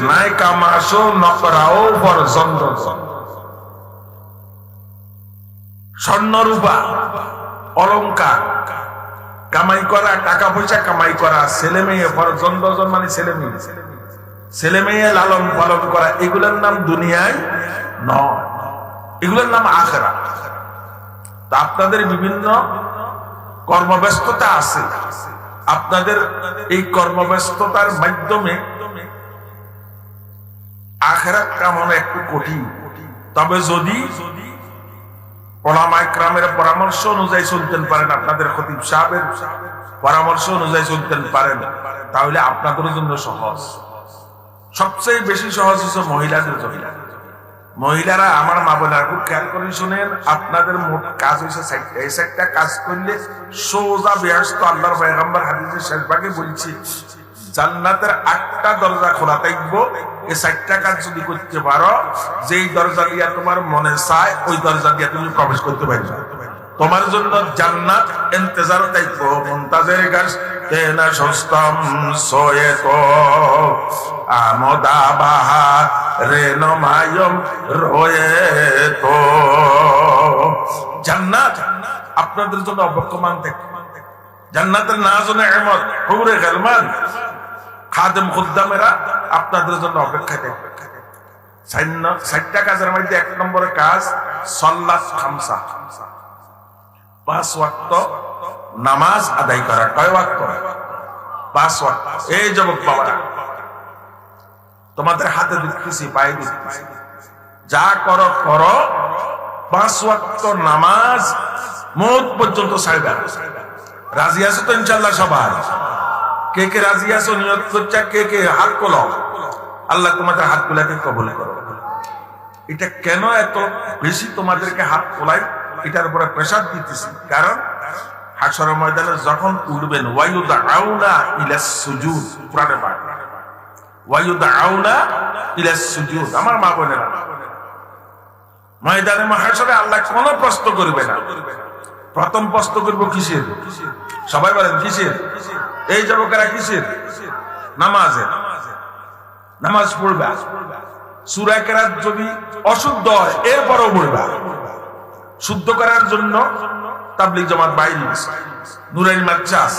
নাই কামাশো নকরাও পর্যন্ত স্বর্ণ রূপা অলংকার কামাই করা, টাকা পয়সা কামাই করা, ছেলে মেয়ে পর্যন্ত মানে ছেলে মেয়ে লালন পালন করা, এগুলোর নাম দুনিয়ায় নয়, এগুলোর নাম আখিরাত। তা আপনাদের বিভিন্ন কর্মব্যস্ততা আছে, আপনাদের এই কর্মব্যস্ততার মাধ্যমে আখিরাত কামনা একটু কঠিন। তবে যদি উলামায়ে কেরামের পরামর্শ অনুযায়ী চলতেন পারেন, আপনাদের খতিব সাহেবের পরামর্শ অনুযায়ী চলতেন পারেন, তাহলে আপনাদের জন্য সহজ। সবচেয়ে বেশি সহজ হচ্ছে মহিলাদের জন্য। মহিলারা, আমার মা বোনেরা খুব খেয়াল করে শুনেন, আপনাদের মোট কাজ হয়েছে চারটা। এই চারটা কাজ করলে সোজা বেহেশত, আল্লাহর পয়গম্বর হাদিসের শেষ ভাগে বলছি জান্নাতের 8টা দরজা খোলা থাকবো। এই 4টা কাজ যদি করতে পারো, যেই দরজা দিয়া তোমার মনে চায় ওই দরজা দিয়া তুমি প্রবেশ করতে পারবে। তোমার জন্য জান্নাত ইন্তজার থাকবো। মুনতাজির গাছ তেনা সস্তম সোয়েতো আমদা বাহা রেনমায়ম রয়েতো। জান্নাত আপনাদের জন্য অপেক্ষমান থাকবে। জান্নাতের নাজ ও নেয়ামত, হুরে গলমান, খাদেম খুদ্দামেরা আপনাদের জন্য অপেক্ষায় থাকবে। 4টা কাজের মধ্যে 1 নম্বরের কাজ সালাত খামসা, 5 ওয়াক্ত নামাজ আদায় করা। কয় ওয়াক্ত? 5 ওয়াক্ত। এই যুবক বাবারা, তোমাদের হাতে দিচ্ছি, পায়ে দিচ্ছি, যা করো করো, 5 ওয়াক্ত নামাজ মওত পর্যন্ত ছাড়বে। রাজি আছো তো ইনশাআল্লাহ? সবাই কে কে রাজি আছো? নিয়ত করছে কে কে? হাত তোলো। আল্লাহ তোমাদের হাতগুলাকে কবুল করো। এটা কেন এত বেশি তোমাদেরকে হাত তোলাই, এটার উপরে প্রেসার দিতেছি, কারণ হাশরের ময়দানে যখন উঠবেন, ওয়ায়ুদাউনা ইলাস সুজুদ, কোরআনে পাক, ওয়ায়ুদাউনা ইলাস সুজুদ। আমার মা বোনেরা, ময়দানে মাহশরে আল্লাহ কোনো প্রশ্ন করবে না। প্রথম প্রশ্ন করবো কিসের? সবাই বলেন কিসের? এই যুবকেরা কিসের? নামাজের। নামাজ পড়বা। সূরা কেরাত যদি অশুদ্ধ হয় এরপরও পড়বা। শুদ্ধ করার জন্য তাবলীগ জামাত বাইরে আছে, নুরাইল মাদ্রাস,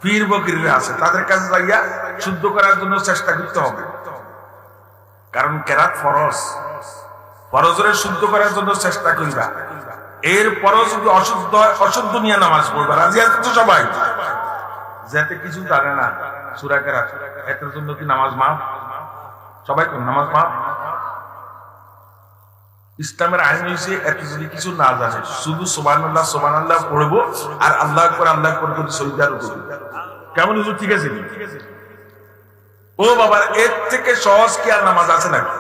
পীর ফকিররা আছে, তাদের কাছে যাইয়া শুদ্ধ করার জন্য চেষ্টা করতে হবে। কারণ কেরাত ফরজ, ফরজরে শুদ্ধ করার জন্য চেষ্টা করবা। এরপরও যদি অশুদ্ধ হয়, অশুদ্ধ নিয়ে নামাজ পড়বা। রাজি আছে তো সবাই? যাতে কিছু জানে না সূরা কেরাত, এটার জন্য কি নামাজ মাফ? সবাই কোন নামাজ মাফ? ইসলামের আইন হয়েছে এত যদি কিছু না জানে, শুধু সুবহানাল্লাহ সুবহানাল্লাহ পড়বো আর আল্লাহু আকবার আল্লাহু আকবার করে সজদা করব। কেমন হুজুর? ঠিক আছে? ও বাবা, এর থেকে সহজ কি আর নামাজ আছে নাকি?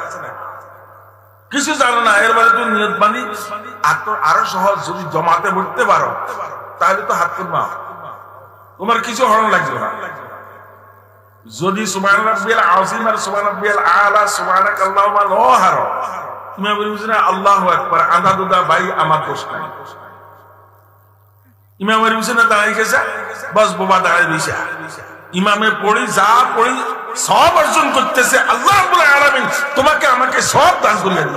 কিছু জানো না, এরপরে তুমি নিয়ত বানি আরো সহজ। যদি জমাতে পড়তে পারো তাহলে তো হাত তুলবা, তোমার কিছু হরণ লাগবে না। যদি সুবহান রাব্বিয়াল আযীম আর সুবহান রাব্বিয়াল আলা সুবহানাকাল্লাহুম্মা লা হারো, তুমি বলছো না আল্লাহু আকবার, আধা দুদা ভাই আমার দোষ নাই। ইমামের বলছে না দাঁড়াই গেছে, বাস বোবা দাঁড়াই দিছে। ইমামে পড়ি যা পড়ি সব অর্জন করতেছে, আল্লাহ রাব্বুল আলামিন তোমাকে আমাকে সব দান করলেন।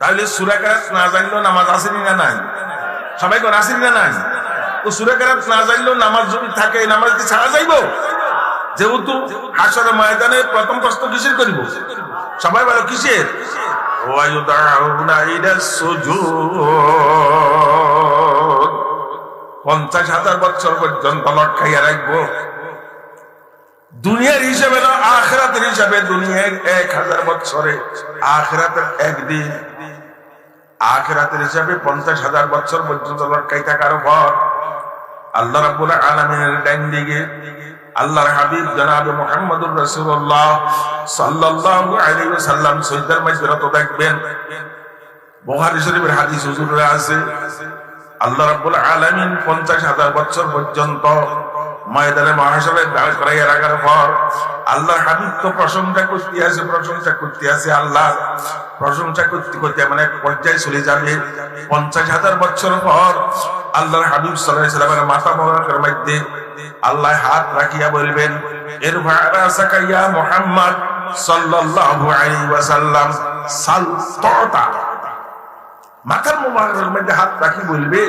তাহলে সূরা কেরাত না জানলেও নামাজ আছে না নাই? সবাই কোন আছে না নাই? তো সূরা কেরাত না জানলেও নামাজ যদি থাকে, এই নামাজ কি ছাড়া যাইবো? যেহেতু হাশরের ময়দানে প্রথম প্রশ্ন কিসের করিব? সবাই বলো কিসের? ওয়ায়ুদাউনা ইলাস সুজুদ। 50,000 বছর পর্যন্ত লটকাইয়া রাখবো। দুনিয়ার হিসাবে না, আখিরাতের হিসাবে দুনিয়ার 1000 বছরে, আখিরাতের একদিন। আখিরাতের হিসাবে 50,000 বছর পর্যন্ত লটকাই থাকার পর আল্লাহ রাব্বুল আলামিনের ডান দিকে আল্লাহর হাবিব জনাবে মুহাম্মদুর রাসূলুল্লাহ সাল্লাল্লাহু আলাইহি ওয়াসাল্লাম সিজদার মধ্যে রত থাকবেন। বুখারী শরীফের হাদিস হুজুরে আছে, আল্লাহ রাব্বুল আলামিন 50,000 বছর পর্যন্ত ময়দানে মাহশরে দাঁড় করাইয়া রাখার পর আল্লাহর হাবিব তো প্রশংসা করতে আছে আল্লাহ প্রশংসা করতে করতে মানে এক পর্যায়ে চলে যাবে 50,000 বছর পর আল্লাহর হাবিব সাল্লাল্লাহু আলাইহি ওয়াসাল্লামের মাথা মোবারকের মধ্যে আল্লাহ হাত রাখিয়া বলবেন ইরফা রাসাকা ইয়া মুহাম্মদ সাল্লাল্লাহু আলাইহি ওয়াসাল্লাম সাল তুতা। মাথার মোবারকের মধ্যে হাত রাখি বলবে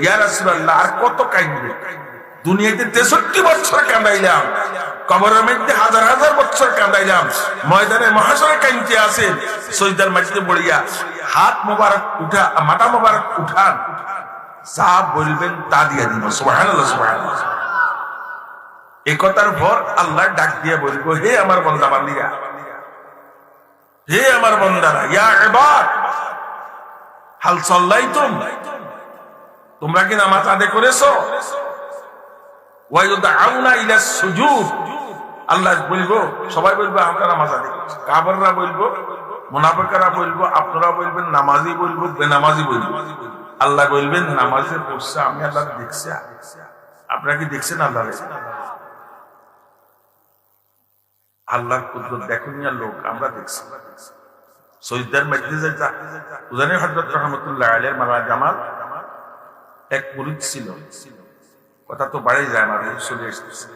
ইয়া রাসূলুল্লাহ আর কত কাঁদবে, দুনিয়াতে 63 বছর কাঁদাইলাম, কবরের মধ্যে হাজার হাজার বছর কাঁদাইলাম, ময়দানে মহাশরে কাঁদতে আসেন, সিজদার মধ্যে পড়িয়া হাত মোবারক উঠা মাথা মোবারক উঠান, যা বলবেন তা দিয়া দিব। সুবহানাল্লাহ সুবহানাল্লাহ। এই কথার পর আল্লাহ ডাক দিয়ে বলবো হে আমার বান্দা বান্দীরা, হে আমার বান্দারা, ইয়া ইবাদ হাল সাল্লাইতুম, তোমরা কি নামাজ আদায় করেছো? ওয়া ইউদআউনা ইলা সুজুদ, আল্লাহ বলবো সবাই বলবো আমরা নামাজ আদায় করেছি, কাফেররা বলবো, মুনাফিকরা বলবো, আপনারা বলবেন নামাজি বলবো, বেনামাজি বলবো। আল্লাহ বলবেন নামাজে পড়ছে আমি আল্লাহ দেখছি। আপনারা কি দেখছেন আল্লাহ? আল্লাহর কুদরত দেখুন না লোক, আমরা দেখছি। সৈয়দার মধ্যে যেটা উজানি হযরত রাহমাতুল্লাহ আলাইহি মাওলানা জামাল এক মুরিদ ছিল, কথা তো বাড়াই যায় না, চলে এসেছে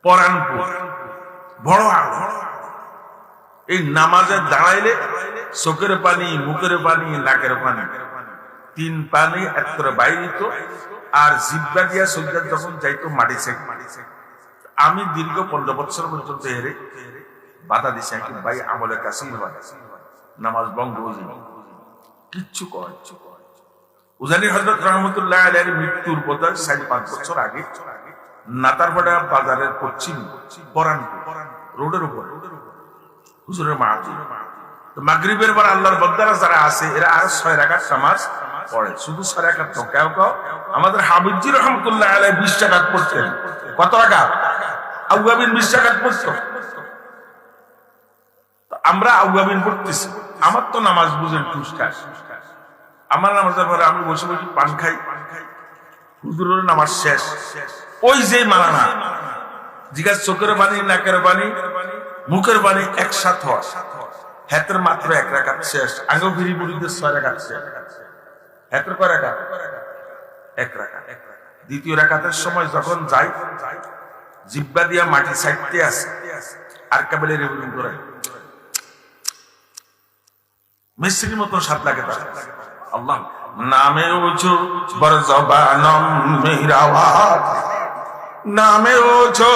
পরানপুর বড় আলো। এই নামাজে দাঁড়াইলে চোখের পানি, মুখের পানি, নাকের পানি, 3 পানি এক করে বাইরিত, আর জিব্বা দিয়া সৈয়দ যখন যাইতো মাটি সেক। আমি দীর্ঘ 15 বছর পর্যন্ত হেরে বাধা দিছি ভাই আমলের কাছেই হয়, নামাজ বন্ধ হয়ে যাবে, কিচ্ছু কয়। উজানি হযরত রাহমাতুল্লাহ আলাইহির মৃত্যুর বোধহয় 4-5 বছর আগে নাতারপাড়া বাজারের পশ্চিম পরানপুর রোডের উপর হুজুরের মাহফিল। তো মাগরিবের পর আল্লাহর বান্দারা যারা আছে এরা আর 6 রাকাত নামাজ পড়ে, শুধু 6 রাকাত তো কেউ কেউ আমাদের হাবিবজি রহমাতুল্লাহ আলাইহি 20 রাকাত পড়তেন। কত রাকাত? আউয়াবিন 20 রাকাত পড়তো। আমরা আউয়াবিন পড়তেছি, আমার তো নামাজ বুঝেন টুসটাস, আমার নামাজের পরে আমি বসে বসে পান খাই, হুজুরের নামাজ শেষ, ওই যে মালানা জিজ্ঞাসা চোখের বাণী, নাকের বাণী, মুখের বাণী একসাথে হয়, হাতের মাত্র 1 রাকাত শেষ, আগে ফিরি বুড়িদের 6 রাকাত শেষ। হাতের কয় রাকাত? 1 রাকাত। দ্বিতীয় রাকাতের সময় যখন যাই জিব্বা দিয়া মাটি সাইডতে আসে আর কাবেলে রেগুলিং করে মিস্ত্রির মতো স্বাদ লাগে তার। আল্লাহ নামে ওছো বরজবানম মেহরাওয়াত, নামে ওছো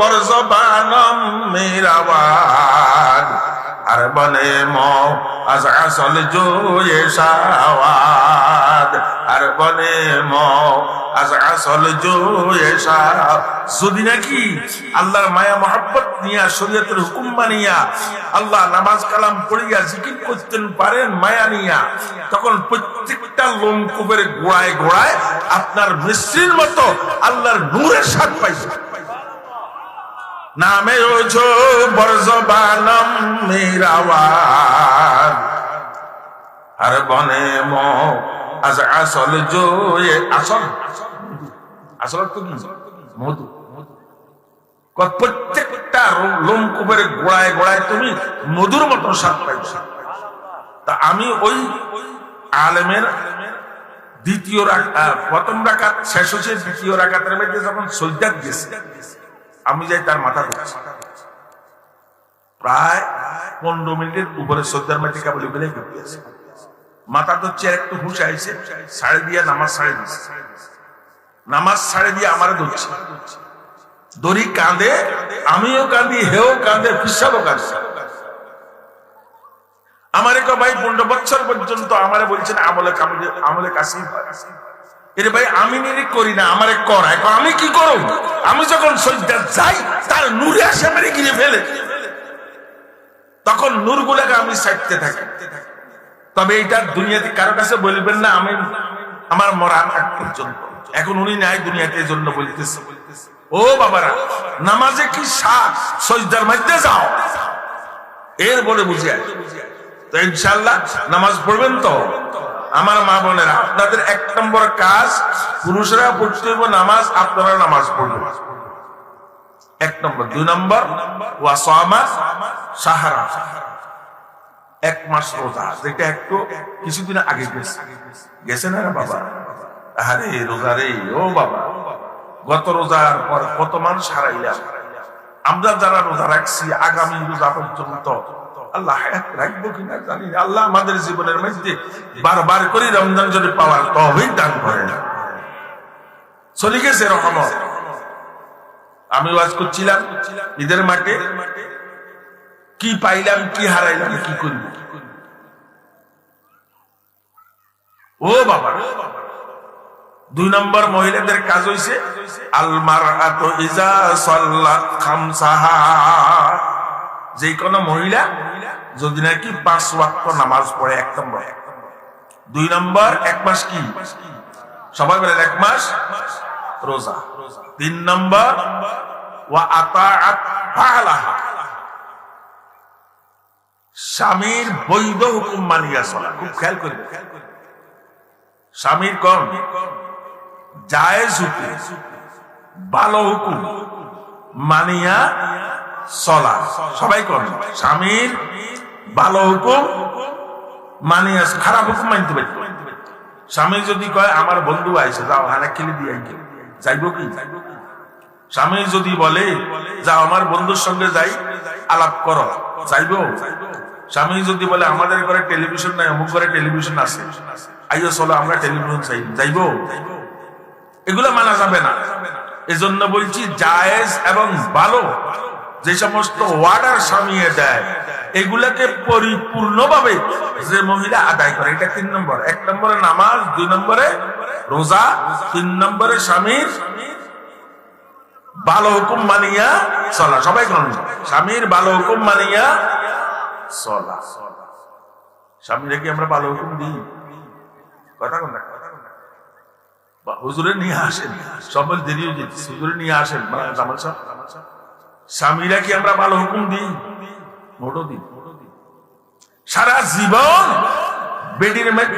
বরজবানম মেহরাওয়াত, আর বনে মো আজ আসল জোয়ে শাওয়াদ, আর বনে মো আজ আসল জোয়ে শাওয়াদ। যদি নাকি আল্লাহর মায়া মহব্বত নিয়া, শরীয়তের হুকুম মানিয়া আল্লাহ নামাজ কালাম পড়িয়া জিকির করতেন পারেন মায়া নিয়া, তখন প্রত্যেকটা লোমকূপের গোড়ায় গোড়ায় আপনার মিশ্রির মতো আল্লাহর নূরের স্বাদ পাইছে। নামে ওছো বরজবানম মেহরাওয়াত, আর বনে মো আজ আসল জোয়ে, আসল আসল তো কি মধু, প্রত্যেকটা লোমকূপের গোড়ায় গোড়ায় তুমি মধুর মতো স্বাদ পাইছ। তা আমি ওই আলেমের দ্বিতীয় প্রথম রাকাত শেষ হচ্ছে, দ্বিতীয় রাকাতের মধ্যে যখন সজদাত গেছে আমি যাই তার মাথা ধরছি, প্রায় 15 মিনিটের উপরে সজদার মধ্যে কেবল বলে ঘুরতেছে, মাথা ধরছে, একটু হুঁশ আইছে, ছাড়ে দিয়া নামাজ ছাড়ে দিচ্ছে, নামাজ ছাড়ে দিয়ে আমার ধরছে, দড়ি কাঁদে, আমিও কাঁদি, হেও কাঁদে, পিসাবও কাঁদছে। আমার এক ভাই 15 বছর পর্যন্ত আমারে বলছেন আমলে কাছে, এর ভাই আমি নিরি করি না, আমারে কর, এখন আমি কি করব? আমি যখন সজদা যাই তার নূরে আসে আমারে ঘিরে ফেলে, তখন নূর গুলাকে আমি সাইডতে থাকি। তবে এইটা দুনিয়াতে কারো কাছে বলবেন না, আমি আমার মরার আগ পর্যন্ত। এখন উনি নাই দুনিয়াতে, এই জন্য বলতেছে ও বাবারা নামাজে কি সাথ, সজদার মধ্যে যাও, এর বলে বুঝিয়ে তো ইনশাআল্লাহ নামাজ পড়বেন। তো আমার মা বোনেরা, আপনাদের 1 নম্বর কাজ, পুরুষরা পড়তে হবে নামাজ, আপনারা নামাজ পড়বেন। এক নম্বর। দুই নম্বর ওয়া সামা শাহরা, এক মাস রোজা, যেটা একটু কিছুদিন আগে গেছে না বাবা। আরে রোজা রে, ও বাবা, গত রোজার পর কত মানুষ হারাইলাম। আমরা যারা রোজা রাখছি আগামী রোজা পর্যন্ত আল্লাহ হায়াত রাখবো কিনা জানি না। আল্লাহ আমাদের জীবনের মধ্যে বারবার করে রমজান যদি পাওয়ার তৌফিক দান করেন। চলে গেছে রহমত। আমি ওয়াজ করছিলাম ঈদের মাঠে, কি পাইলাম কি হারাইলাম কি করব। ও বাবা, দুই নম্বর মহিলাদের কাজ হইছে আল মারআতু ইজা সাল্লাত খামসাহা, যে কোন মহিলা যদি নাকি 5 ওয়াক্ত নামাজ পড়ে, এক নম্বর। দুই নম্বর এক মাস কি, সবাই বলেন এক মাস রোজা। তিন নম্বর ওয়া আতাআত ফালাহা, স্বামীর বৈধ হুকুম মানিয়া চলা। খুব খেয়াল করবে, স্বামীর কোন জায়েজ হুকুম, ভালো হুকুম মানিয়া চলা। সবাই কোন স্বামীর ভালো হুকুম মানিয়া, খারাপ হুকুম মানতে পারি। স্বামী যদি কয় আমার বন্ধু আইছে, যাও হানা খেলে দিয়ে যাইব কি? স্বামী যদি বলে যাও আমার বন্ধুর সঙ্গে যাই আলাপ করো, যাইব? স্বামী যদি বলে আমাদের ঘরে টেলিভিশন নাই, অমুক ঘরে টেলিভিশন আছে, আইও চলো আমরা টেলিভিশন চাই, যাইব? এগুলা মানা যাবে না। এজন্য বলছি জায়েজ এবং ভালো যে সমস্ত ওয়ার্ডার স্বামী দেয় এগুলাকে পরিপূর্ণভাবে যে মহিলা আদায় করে, এটা 3 নম্বর। 1 নম্বরে নামাজ, 2 নম্বরে রোজা, 3 নম্বরে স্বামীর ভালো হুকুম মানিয়া চলা। সবাই কোন স্বামীর ভালো হুকুম মানিয়া চলা। স্বামীরা কি আমরা ভালো হুকুম দিই? কথা কোন হুজুরে নিয়ে আসেন, সবাই দেরি হয়ে যেতে, হুজুরে নিয়ে আসেন জামাল সাহেব। স্বামীরা কি আমরা ভালো হুকুম দিই? মোটো দিই। সারা জীবন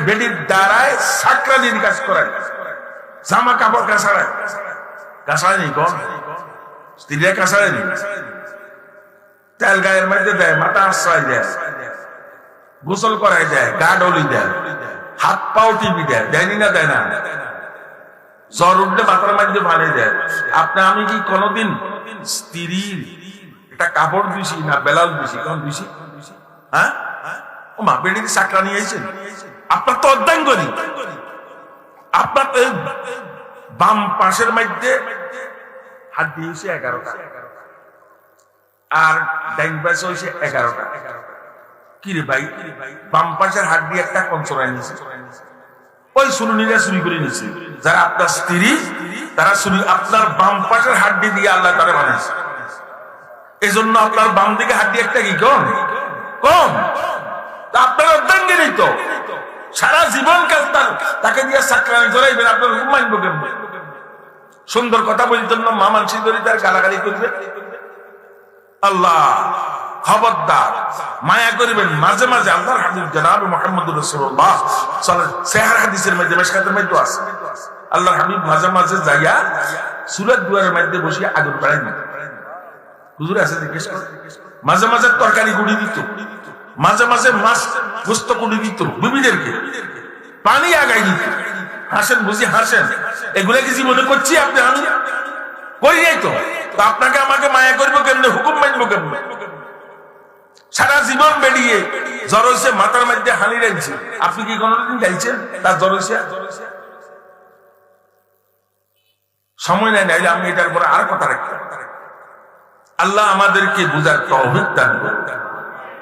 বেডির দ্বারায় সাকরা দিয়ে কাজ করায়, জামা কাপড় কাছাড়ায়, কাছাড়ায় নি কম স্ত্রীরা কাছাড়ায় নি, তেল গায়ের মধ্যে দেয়, মাথা আশ্রয় দেয়, গোসল করাই দেয়, গা ডলি দেয়, হাত পাও টিপি দেয়, দেয়নি না? দেয় না? জ্বর উঠলে মাথার মধ্যে ভালো দেয়। আপনি আমি কি কোনদিন স্ত্রীর এটা কাপড় দিছি না বেলাল দিছি? কোন দিছি? হ্যাঁ, ও মা বেডির চাকরা নিয়ে আইছেন। আপনার তো অর্ধাঙ্গনী, আপনার তো বাম পাশের মধ্যে হাত দিয়েছে 11টা, আর ডাইন পাশে হয়েছে 11টা। কি রে ভাই, বাম পাশের হাত দিয়ে একটা কঞ্চরায় নিয়েছে, ওই সুনুনিরা চুরি করে নিয়েছে। যারা আপনার স্ত্রী তারা চুরি, আপনার বাম পাশের হাড্ডি দিয়ে আল্লাহ তারা বানিয়েছে। এই জন্য আপনার বাম দিকে হাড্ডি একটা কি কম কম, আপনার অর্ধাঙ্গিনী তো সারা জীবন কাল তাকে দিয়ে চাকরানি ধরাইবেন, আপনার হুকুম মানব কেমন? সুন্দর কথা বলতেন না, মা মানসি ধরে তার গালাগালি করবে। আল্লাহ খবরদার, মায়া করিবেন। মাঝে মাঝে আল্লাহর হাবিব জনাব মুহাম্মদুর রাসূলুল্লাহ সাহিহ হাদিসের মধ্যে মিশকাতের মধ্যে আছে, আল্লাহর হাবিব মাঝে মাঝে যাইয়া সুরাত দুয়ারের মধ্যে বসিয়া আগুন বাড়াই দিত। হুজুর আছে জিজ্ঞেস করে, মাঝে মাঝে তরকারি গুড়ি দিত, মাঝে মাঝে মাছ গোস্ত গুড়ি দিত, বিবিদেরকে পানি আগাই দিত। হাসেন বুঝি হাসেন, এগুলা কি জীবনে করছি আপনি? আমি করি নাই তো। আপনাকে আমাকে মায়া করবো কেমনে, হুকুম মানবো কেমনে? সারা জীবন বেরিয়ে জ্বর হয়েছে, মাথার মধ্যে হানি রাখছে, আপনি কি কোনদিন গাইছেন তার জ্বর হয়েছে? সময় নাই, নাইলে আমি এটার পরে আর কথা রাখি। আল্লাহ আমাদেরকে বুঝার তৌফিক দান করুন।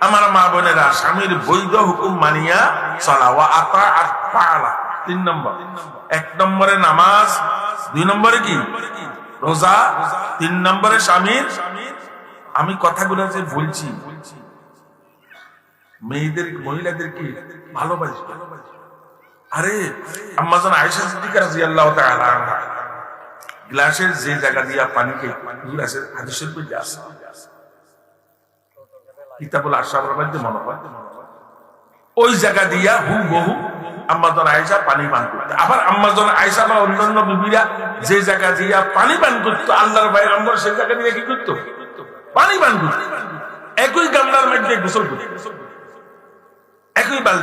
আমার মা বোনেরা, স্বামীর বৈধ হুকুম মানিয়া চলা। ওয়া আতাআত ফাআলা, 3 নম্বর। 1 নম্বরে নামাজ, 2 নম্বরে কি রোজা, 3 নম্বরে স্বামীর। আমি কথাগুলো যে বলছি মেয়েদের মহিলাদেরকে ভালোবাসি। আরে আম্মাজান আয়েশা সিদ্দিকা রাদিয়াল্লাহু তাআলা আনহা গ্লাসের যে জায়গা দিয়া পানি খেয়ে, গ্লাসের হাদিসের মধ্যে আছে, কিতাবুল আশরাফের মধ্যে মনে হয়, ওই জায়গা দিয়া হুবহু আম্মাজান আয়েশা পানি পান করতো। আবার আম্মাজান আয়েশা বা অন্যান্য বিবিরা যে জায়গা দিয়া পানি পান করতো, আল্লাহর পয়গম্বর সেই জায়গা দিয়ে কি করতো? পানি পান করতো। একই গামলার মধ্যে গোসল করতো, একই বালতি।